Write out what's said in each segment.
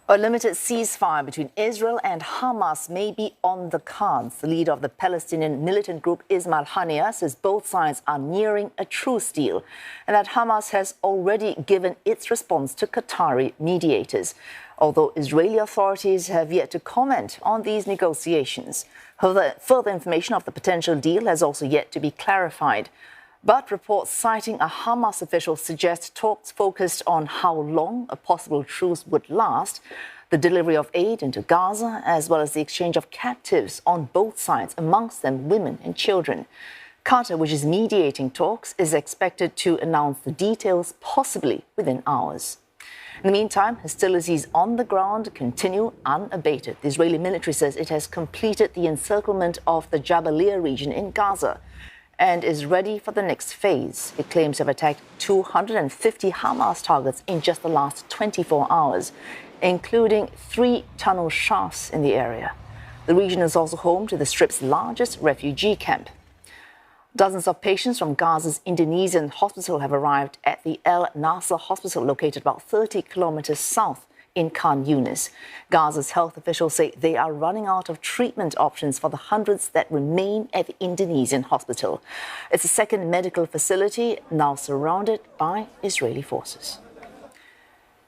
A limited ceasefire between Israel and Hamas may be on the cards. The leader of the Palestinian militant group, Ismail Haniyeh, says both sides are nearing a truce deal and that Hamas has already given its response to Qatari mediators, although Israeli authorities have yet to comment on these negotiations. Further information of the potential deal has also yet to be clarified. But reports citing a Hamas official suggest talks focused on how long a possible truce would last, the delivery of aid into Gaza, as well as the exchange of captives on both sides, amongst them women and children. Qatar, which is mediating talks, is expected to announce the details possibly within hours. In the meantime, hostilities on the ground continue unabated. The Israeli military says it has completed the encirclement of the Jabalia region in Gaza and is ready for the next phase. It claims to have attacked 250 Hamas targets in just the last 24 hours, including 3 tunnel shafts in the area. The region is also home to the Strip's largest refugee camp. Dozens of patients from Gaza's Indonesian hospital have arrived at the El Nasser hospital, located about 30 kilometers south in Khan Yunis. Gaza's health officials say they are running out of treatment options for the hundreds that remain at the Indonesian hospital. It's the second medical facility now surrounded by Israeli forces.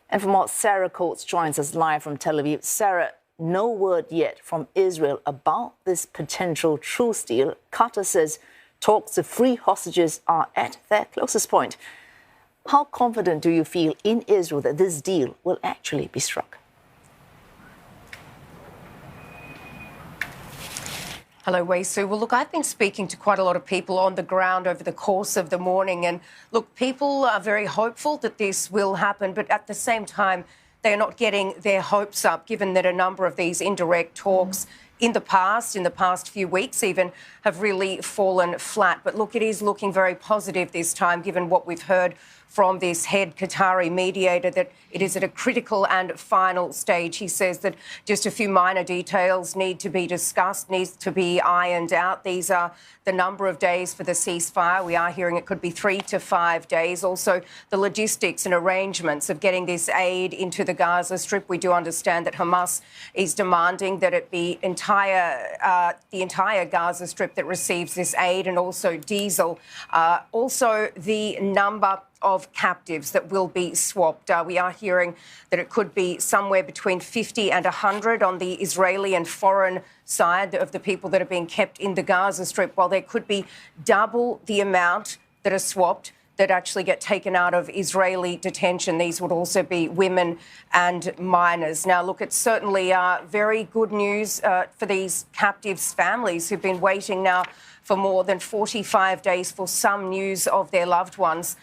And for more, Sarah Coates joins us live from Tel Aviv. Sarah, no word yet from Israel about this potential truce deal. Qatar says talks to free hostages are at their closest point. How confident do you feel in Israel that this deal will actually be struck? Hello, Wei-Su. Well, look, I've been speaking to quite a lot of people on the ground over the course of the morning. And look, people are very hopeful that this will happen. But at the same time, they're not getting their hopes up, given that a number of these indirect talks in the past few weeks even, have really fallen flat. But look, it is looking very positive this time, given what we've heard from this head Qatari mediator, that it is at a critical and final stage. He says that just a few minor details need to be discussed, needs to be ironed out. These are the number of days for the ceasefire. We are hearing it could be 3 to 5 days. Also, the logistics and arrangements of getting this aid into the Gaza Strip. We do understand that Hamas is demanding that it be the entire Gaza Strip that receives this aid, and also diesel. Also, the number of captives that will be swapped. We are hearing that it could be somewhere between 50 and 100 on the Israeli and foreign side of the people that are being kept in the Gaza Strip, while there could be double the amount that are swapped that actually get taken out of Israeli detention. These would also be women and minors. Now, look, it's certainly very good news for these captives' families who've been waiting now for more than 45 days for some news of their loved ones.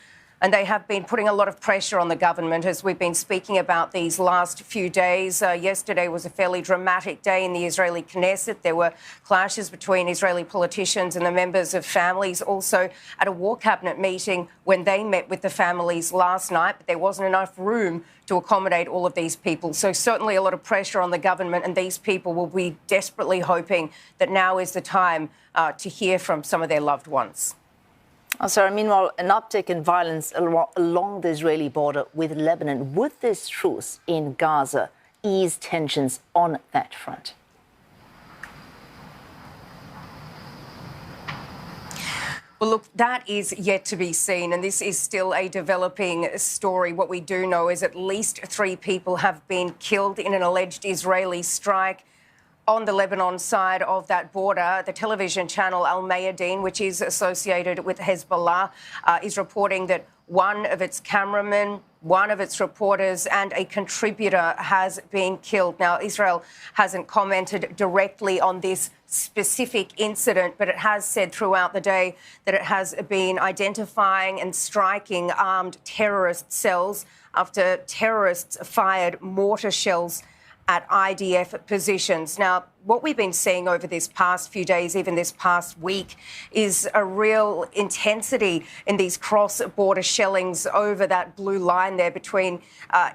And they have been putting a lot of pressure on the government, as we've been speaking about these last few days. Yesterday was a fairly dramatic day in the Israeli Knesset. There were clashes between Israeli politicians and the members of families. Also at a war cabinet meeting when they met with the families last night, but there wasn't enough room to accommodate all of these people. So certainly a lot of pressure on the government, and these people will be desperately hoping that now is the time to hear from some of their loved ones. Sarah, meanwhile, an uptick in violence along the Israeli border with Lebanon. Would this truce in Gaza ease tensions on that front? Well, look, that is yet to be seen, and this is still a developing story. What we do know is at least 3 people have been killed in an alleged Israeli strike on the Lebanon side of that border. The television channel Al Mayadeen, which is associated with Hezbollah, is reporting that one of its cameramen, one of its reporters and a contributor has been killed. Now, Israel hasn't commented directly on this specific incident, but it has said throughout the day that it has been identifying and striking armed terrorist cells after terrorists fired mortar shells at IDF positions. Now, what we've been seeing over this past few days, even this past week, is a real intensity in these cross-border shellings over that blue line there between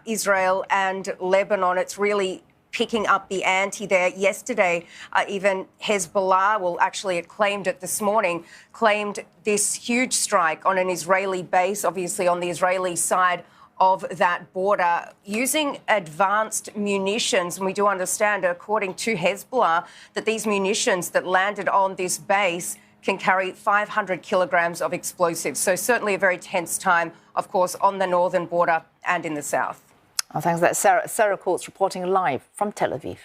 Israel and Lebanon. It's really picking up the ante there. Yesterday, even Hezbollah, well, actually it claimed it this morning, claimed this huge strike on an Israeli base, obviously on the Israeli side of that border using advanced munitions. And we do understand, according to Hezbollah, that these munitions that landed on this base can carry 500 kilograms of explosives. So certainly a very tense time, of course, on the northern border and in the south. Thanks. That's Sarah Coates reporting live from Tel Aviv.